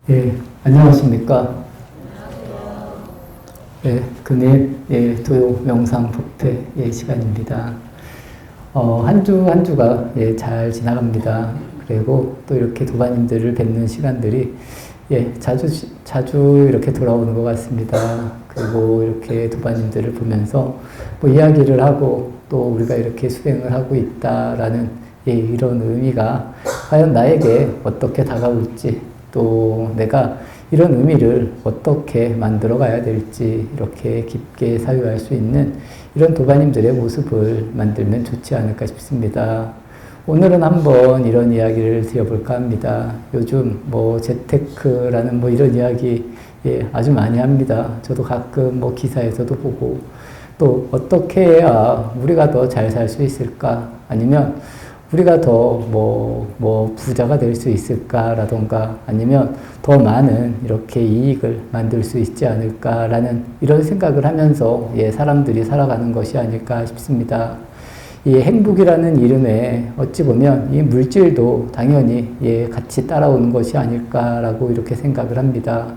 예, 안녕하십니까. 예, 금일, 도요 명상 법회, 시간입니다. 한 주가, 잘 지나갑니다. 그리고 또 이렇게 도반님들을 뵙는 시간들이, 자주 이렇게 돌아오는 것 같습니다. 그리고 이렇게 도반님들을 보면서 뭐 이야기를 하고 또 우리가 이렇게 수행을 하고 있다라는, 이런 의미가 과연 나에게 어떻게 다가올지, 또 내가 이런 의미를 어떻게 만들어 가야 될지 이렇게 깊게 사유할 수 있는 이런 도반님들의 모습을 만들면 좋지 않을까 싶습니다. 오늘은 한번 이런 이야기를 드려볼까 합니다. 요즘 뭐 재테크라는 뭐 이런 이야기 아주 많이 합니다. 저도 가끔 뭐 기사에서도 보고 또 어떻게 해야 우리가 더 잘 살 수 있을까, 아니면 우리가 더 부자가 될 수 있을까라던가, 아니면 더 많은 이렇게 이익을 만들 수 있지 않을까라는 이런 생각을 하면서 사람들이 살아가는 것이 아닐까 싶습니다. 이 행복이라는 이름에 어찌 보면 이 물질도 당연히 같이 따라오는 것이 아닐까라고 이렇게 생각을 합니다.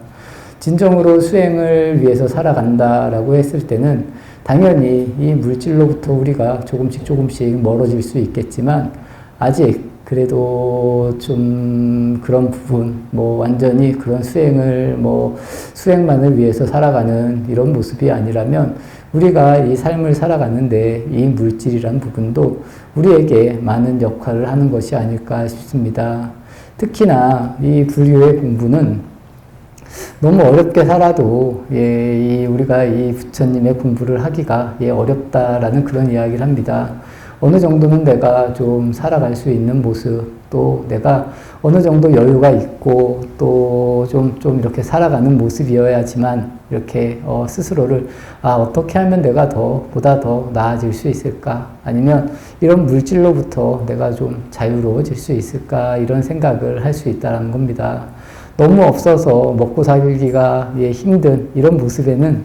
진정으로 수행을 위해서 살아간다라고 했을 때는 당연히 이 물질로부터 우리가 조금씩 멀어질 수 있겠지만, 아직 그래도 좀 그런 부분, 완전히 그런 수행만을 위해서 살아가는 이런 모습이 아니라면, 우리가 이 삶을 살아가는데 이 물질이란 부분도 우리에게 많은 역할을 하는 것이 아닐까 싶습니다. 특히나 이 불교의 공부는 너무 어렵게 살아도 우리가 이 부처님의 공부를 하기가 어렵다라는 그런 이야기를 합니다. 어느 정도는 내가 좀 살아갈 수 있는 모습, 또 내가 어느 정도 여유가 있고 또 좀 이렇게 살아가는 모습이어야지만 이렇게 스스로를 어떻게 하면 내가 보다 더 나아질 수 있을까, 아니면 이런 물질로부터 내가 좀 자유로워질 수 있을까, 이런 생각을 할 수 있다는 겁니다. 너무 없어서 먹고 살기가 힘든 이런 모습에는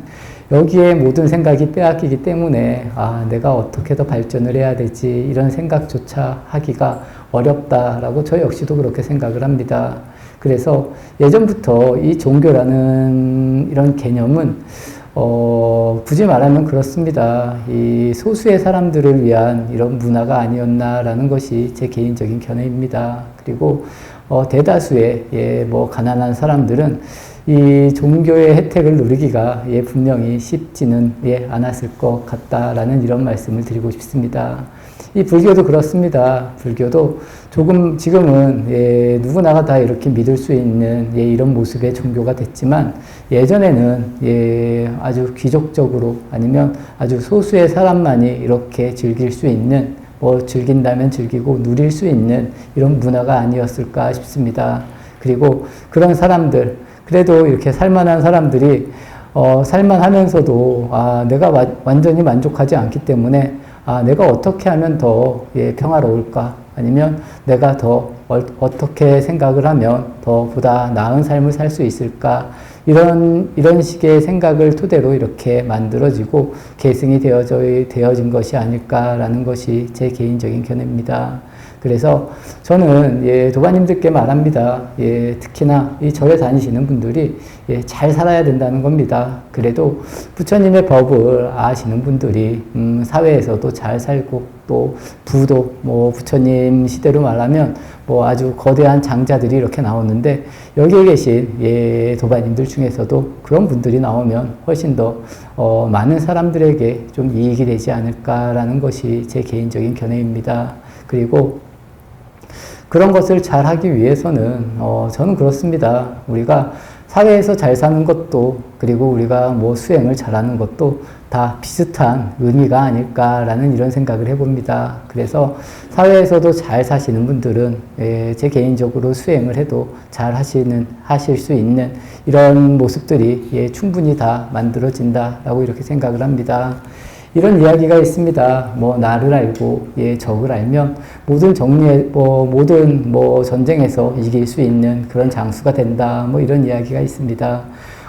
여기에 모든 생각이 빼앗기기 때문에 내가 어떻게 더 발전을 해야 되지, 이런 생각조차 하기가 어렵다라고 저 역시도 그렇게 생각을 합니다. 그래서 예전부터 이 종교라는 이런 개념은 굳이 말하면 그렇습니다. 이 소수의 사람들을 위한 이런 문화가 아니었나라는 것이 제 개인적인 견해입니다. 그리고 대다수의 가난한 사람들은 이 종교의 혜택을 누리기가 분명히 쉽지는 않았을 것 같다라는 이런 말씀을 드리고 싶습니다. 이 불교도 그렇습니다. 불교도 조금 지금은 누구나가 다 이렇게 믿을 수 있는 이런 모습의 종교가 됐지만, 예전에는 아주 귀족적으로, 아니면 아주 소수의 사람만이 이렇게 즐길 수 있는, 즐긴다면 즐기고 누릴 수 있는 이런 문화가 아니었을까 싶습니다. 그리고 그런 사람들, 그래도 이렇게 살만한 사람들이 살만하면서도 내가 완전히 만족하지 않기 때문에 내가 어떻게 하면 더 평화로울까, 아니면 내가 더 어떻게 생각을 하면 더 보다 나은 삶을 살 수 있을까, 이런 식의 생각을 토대로 이렇게 만들어지고 계승이 되어진 것이 아닐까라는 것이 제 개인적인 견해입니다. 그래서 저는 도반님들께 말합니다. 특히나 이 절에 다니시는 분들이 잘 살아야 된다는 겁니다. 그래도 부처님의 법을 아시는 분들이 사회에서도 잘 살고, 또 부도 부처님 시대로 말하면 아주 거대한 장자들이 이렇게 나오는데, 여기에 계신 도반님들 중에서도 그런 분들이 나오면 훨씬 더 많은 사람들에게 좀 이익이 되지 않을까라는 것이 제 개인적인 견해입니다. 그리고 그런 것을 잘 하기 위해서는 저는 그렇습니다. 우리가 사회에서 잘 사는 것도, 그리고 우리가 수행을 잘하는 것도 다 비슷한 의미가 아닐까라는 이런 생각을 해봅니다. 그래서 사회에서도 잘 사시는 분들은 제 개인적으로 수행을 해도 잘 하실 수 있는 이런 모습들이 충분히 다 만들어진다라고 이렇게 생각을 합니다. 이런 이야기가 있습니다. 나를 알고 적을 알면 모든 전쟁에서 이길 수 있는 그런 장수가 된다. 이런 이야기가 있습니다.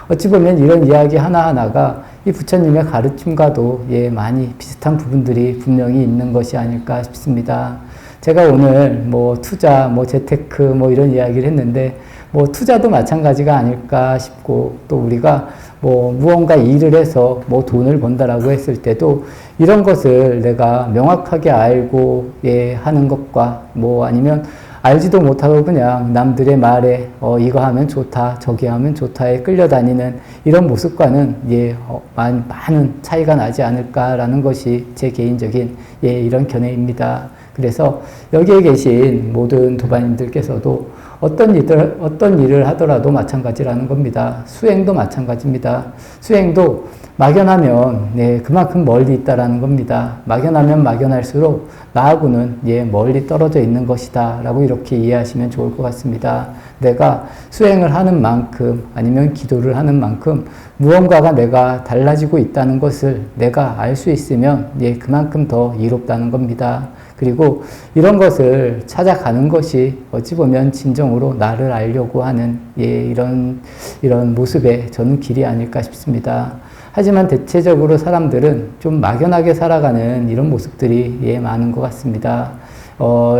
어찌 보면 이런 이야기 하나하나가 이 부처님의 가르침과도 많이 비슷한 부분들이 분명히 있는 것이 아닐까 싶습니다. 제가 오늘 투자, 재테크 이런 이야기를 했는데, 뭐 투자도 마찬가지가 아닐까 싶고, 또 우리가 뭐 무언가 일을 해서 뭐 돈을 번다라고 했을 때도 이런 것을 내가 명확하게 알고 하는 것과 뭐 아니면 알지도 못하고 그냥 남들의 말에 이거 하면 좋다, 저기 하면 좋다에 끌려다니는 이런 모습과는 많은 차이가 나지 않을까라는 것이 제 개인적인 이런 견해입니다. 그래서 여기에 계신 모든 도반님들께서도 어떤 일을 하더라도 마찬가지라는 겁니다. 수행도 마찬가지입니다. 수행도 막연하면 그만큼 멀리 있다라는 겁니다. 막연하면 막연할수록 나하고는 멀리 떨어져 있는 것이다 라고 이렇게 이해하시면 좋을 것 같습니다. 내가 수행을 하는 만큼 아니면 기도를 하는 만큼 무언가가 내가 달라지고 있다는 것을 내가 알 수 있으면 그만큼 더 이롭다는 겁니다. 그리고 이런 것을 찾아가는 것이 어찌 보면 진정으로 나를 알려고 하는 이런 모습의 저는 길이 아닐까 싶습니다. 하지만 대체적으로 사람들은 좀 막연하게 살아가는 이런 모습들이 많은 것 같습니다.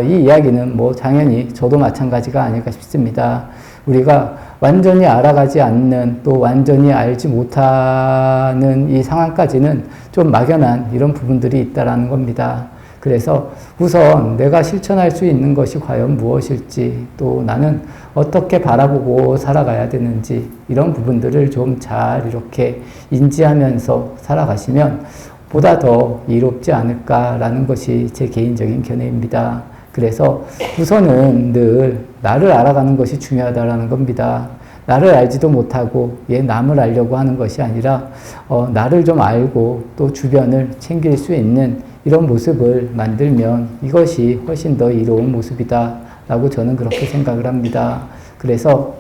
이 이야기는 뭐 당연히 저도 마찬가지가 아닐까 싶습니다. 우리가 완전히 알아가지 않는, 또 완전히 알지 못하는 이 상황까지는 좀 막연한 이런 부분들이 있다라는 겁니다. 그래서 우선 내가 실천할 수 있는 것이 과연 무엇일지, 또 나는 어떻게 바라보고 살아가야 되는지, 이런 부분들을 좀 잘 이렇게 인지하면서 살아가시면 보다 더 이롭지 않을까라는 것이 제 개인적인 견해입니다. 그래서 우선은 늘 나를 알아가는 것이 중요하다라는 겁니다. 나를 알지도 못하고 남을 알려고 하는 것이 아니라 나를 좀 알고 또 주변을 챙길 수 있는 이런 모습을 만들면 이것이 훨씬 더 이로운 모습이다 라고 저는 그렇게 생각을 합니다. 그래서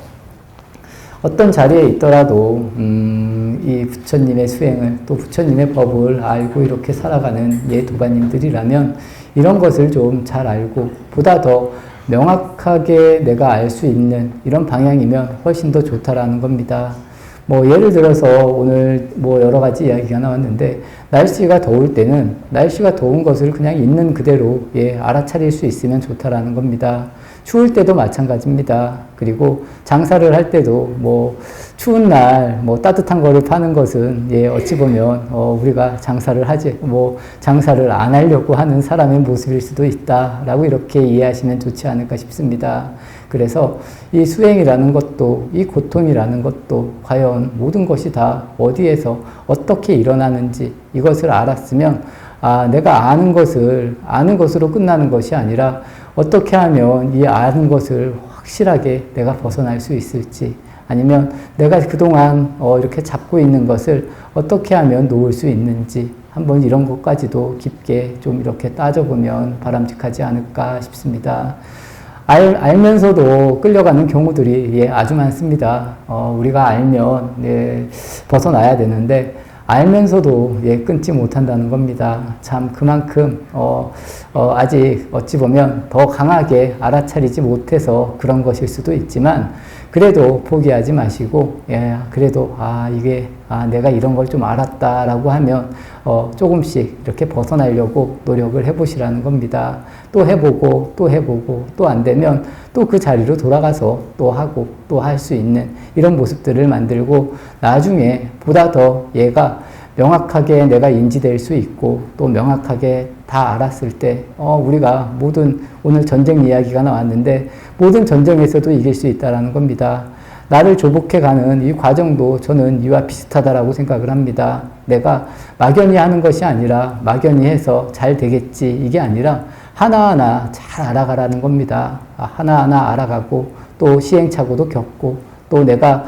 어떤 자리에 있더라도 이 부처님의 수행을, 또 부처님의 법을 알고 이렇게 살아가는 도반님들이라면 이런 것을 좀 잘 알고 보다 더 명확하게 내가 알 수 있는 이런 방향이면 훨씬 더 좋다라는 겁니다. 뭐 예를 들어서 오늘 뭐 여러 가지 이야기가 나왔는데, 날씨가 더울 때는 날씨가 더운 것을 그냥 있는 그대로 알아차릴 수 있으면 좋다라는 겁니다. 추울 때도 마찬가지입니다. 그리고 장사를 할 때도 뭐 추운 날 뭐 따뜻한 거를 파는 것은 어찌 보면 우리가 장사를 안 하려고 하는 사람의 모습일 수도 있다라고 이렇게 이해하시면 좋지 않을까 싶습니다. 그래서 이 수행이라는 것도, 이 고통이라는 것도 과연 모든 것이 다 어디에서 어떻게 일어나는지 이것을 알았으면 내가 아는 것으로 끝나는 것이 아니라 어떻게 하면 이 아는 것을 확실하게 내가 벗어날 수 있을지, 아니면 내가 그동안 이렇게 잡고 있는 것을 어떻게 하면 놓을 수 있는지 한번 이런 것까지도 깊게 좀 이렇게 따져보면 바람직하지 않을까 싶습니다. 알면서도 끌려가는 경우들이 아주 많습니다. 우리가 알면 벗어나야 되는데 알면서도 끊지 못한다는 겁니다. 참 그만큼 아직 어찌 보면 더 강하게 알아차리지 못해서 그런 것일 수도 있지만, 그래도 포기하지 마시고 그래도 내가 이런 걸 좀 알았다라고 하면 조금씩 이렇게 벗어나려고 노력을 해보시라는 겁니다. 또 해보고 또 해보고 또 안 되면 또 그 자리로 돌아가서 또 하고 또 할 수 있는 이런 모습들을 만들고, 나중에 보다 더 얘가 명확하게 내가 인지될 수 있고 또 명확하게 다 알았을 때 우리가 오늘 전쟁 이야기가 나왔는데 모든 전쟁에서도 이길 수 있다는 겁니다. 나를 조복해가는 이 과정도 저는 이와 비슷하다라고 생각을 합니다. 내가 막연히 하는 것이 아니라 막연히 해서 잘 되겠지 이게 아니라 하나하나 잘 알아가라는 겁니다. 하나하나 알아가고 또 시행착오도 겪고 또 내가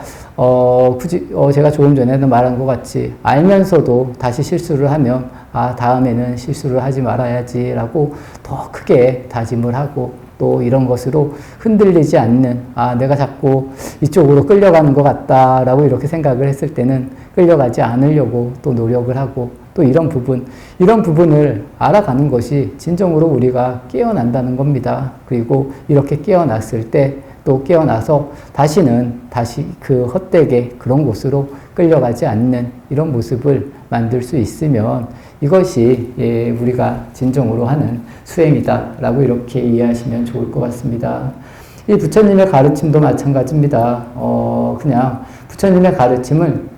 제가 조금 전에도 말한 것 같이 알면서도 다시 실수를 하면 다음에는 실수를 하지 말아야지라고 더 크게 다짐을 하고, 또 이런 것으로 흔들리지 않는 내가 자꾸 이쪽으로 끌려가는 것 같다라고 이렇게 생각을 했을 때는 끌려가지 않으려고 또 노력을 하고, 또 이런 부분을 알아가는 것이 진정으로 우리가 깨어난다는 겁니다. 그리고 이렇게 깨어났을 때 또 깨어나서 다시 그 헛되게 그런 곳으로 끌려가지 않는 이런 모습을 만들 수 있으면 이것이 우리가 진정으로 하는 수행이다 라고 이렇게 이해하시면 좋을 것 같습니다. 이 부처님의 가르침도 마찬가지입니다. 그냥 부처님의 가르침을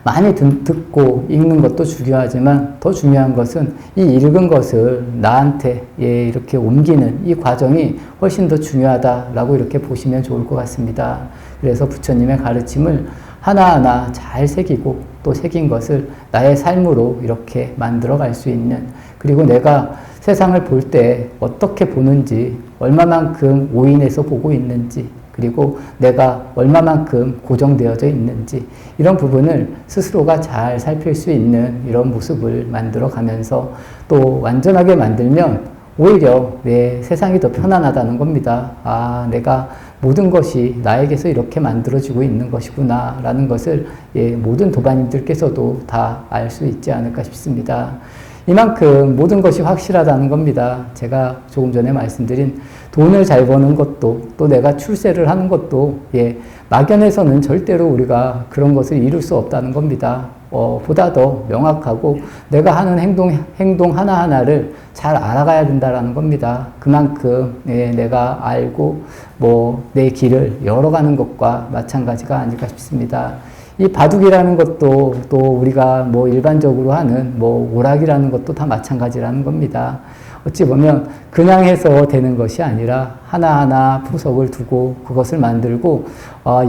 많이 듣고 읽는 것도 중요하지만 더 중요한 것은 이 읽은 것을 나한테 이렇게 옮기는 이 과정이 훨씬 더 중요하다라고 이렇게 보시면 좋을 것 같습니다. 그래서 부처님의 가르침을 하나하나 잘 새기고 또 새긴 것을 나의 삶으로 이렇게 만들어 갈 수 있는, 그리고 내가 세상을 볼 때 어떻게 보는지, 얼마만큼 오인해서 보고 있는지, 그리고 내가 얼마만큼 고정되어져 있는지, 이런 부분을 스스로가 잘 살필 수 있는 이런 모습을 만들어 가면서 또 완전하게 만들면 오히려 내 세상이 더 편안하다는 겁니다. 아, 내가 모든 것이 나에게서 이렇게 만들어지고 있는 것이구나 라는 것을 모든 도반님들께서도 다 알 수 있지 않을까 싶습니다. 이만큼 모든 것이 확실하다는 겁니다. 제가 조금 전에 말씀드린 돈을 잘 버는 것도, 또 내가 출세를 하는 것도 막연해서는 절대로 우리가 그런 것을 이룰 수 없다는 겁니다. 보다 더 명확하고 내가 하는 행동 하나하나를 잘 알아가야 된다는 겁니다. 그만큼 내가 알고 내 길을 열어가는 것과 마찬가지가 아닐까 싶습니다. 이 바둑이라는 것도 또 우리가 일반적으로 하는 오락이라는 것도 다 마찬가지라는 겁니다. 어찌 보면 그냥 해서 되는 것이 아니라 하나하나 포석을 두고 그것을 만들고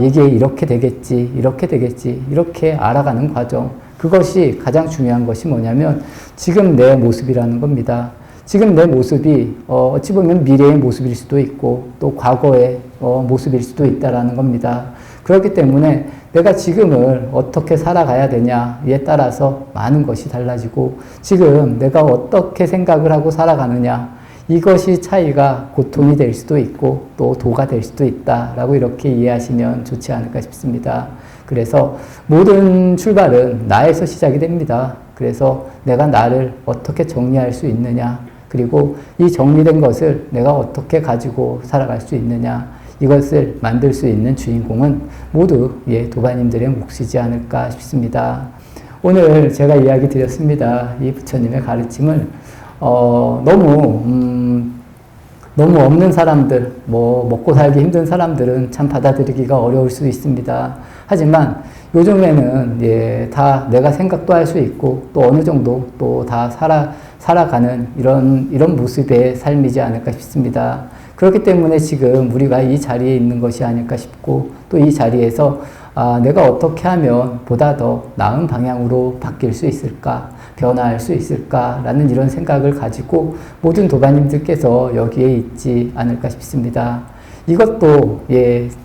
이게 이렇게 되겠지, 이렇게 되겠지, 이렇게 알아가는 과정, 그것이 가장 중요한 것이 뭐냐면 지금 내 모습이라는 겁니다. 지금 내 모습이 어찌 보면 미래의 모습일 수도 있고 또 과거의 모습일 수도 있다라는 겁니다. 그렇기 때문에 내가 지금을 어떻게 살아가야 되냐에 따라서 많은 것이 달라지고, 지금 내가 어떻게 생각을 하고 살아가느냐, 이것이 차이가 고통이 될 수도 있고 또 도가 될 수도 있다라고 이렇게 이해하시면 좋지 않을까 싶습니다. 그래서 모든 출발은 나에서 시작이 됩니다. 그래서 내가 나를 어떻게 정리할 수 있느냐, 그리고 이 정리된 것을 내가 어떻게 가지고 살아갈 수 있느냐, 이것을 만들 수 있는 주인공은 모두 도반님들의 몫이지 않을까 싶습니다. 오늘 제가 이야기 드렸습니다. 이 부처님의 가르침을 너무 없는 사람들, 먹고 살기 힘든 사람들은 참 받아들이기가 어려울 수 있습니다. 하지만 요즘에는 다 내가 생각도 할 수 있고 또 어느 정도 또 다 살아가는 이런 모습의 삶이지 않을까 싶습니다. 그렇기 때문에 지금 우리가 이 자리에 있는 것이 아닐까 싶고, 또 이 자리에서 내가 어떻게 하면 보다 더 나은 방향으로 바뀔 수 있을까, 변화할 수 있을까라는 이런 생각을 가지고 모든 도반님들께서 여기에 있지 않을까 싶습니다. 이것도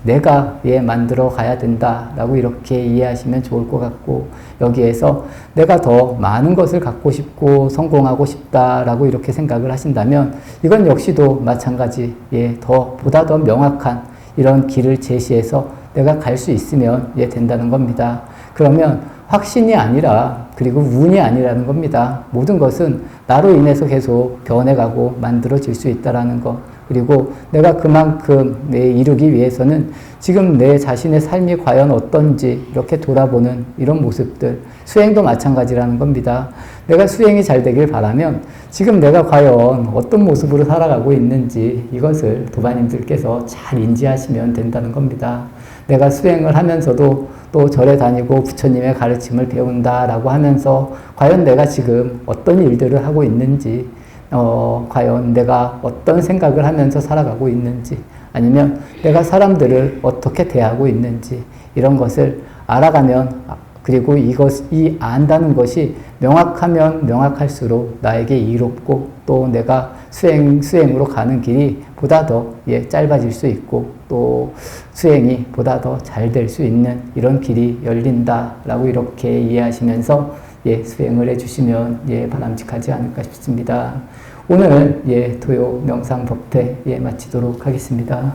내가 만들어 가야 된다라고 이렇게 이해하시면 좋을 것 같고, 여기에서 내가 더 많은 것을 갖고 싶고 성공하고 싶다라고 이렇게 생각을 하신다면 이건 역시도 마찬가지 보다 더 명확한 이런 길을 제시해서 내가 갈 수 있으면 된다는 겁니다. 그러면 확신이 아니라, 그리고 운이 아니라는 겁니다. 모든 것은 나로 인해서 계속 변해가고 만들어질 수 있다는 것, 그리고 내가 그만큼 이루기 위해서는 지금 내 자신의 삶이 과연 어떤지 이렇게 돌아보는 이런 모습들, 수행도 마찬가지라는 겁니다. 내가 수행이 잘 되길 바라면 지금 내가 과연 어떤 모습으로 살아가고 있는지 이것을 도반님들께서 잘 인지하시면 된다는 겁니다. 내가 수행을 하면서도 또 절에 다니고 부처님의 가르침을 배운다라고 하면서 과연 내가 지금 어떤 일들을 하고 있는지, 과연 내가 어떤 생각을 하면서 살아가고 있는지, 아니면 내가 사람들을 어떻게 대하고 있는지, 이런 것을 알아가면, 그리고 이 안다는 것이 명확하면 명확할수록 나에게 이롭고 또 내가 수행으로 가는 길이 보다 더 짧아질 수 있고 또 수행이 보다 더 잘 될 수 있는 이런 길이 열린다라고 이렇게 이해하시면서 수행을 해주시면 바람직하지 않을까 싶습니다. 오늘 토요 명상 법회 마치도록 하겠습니다.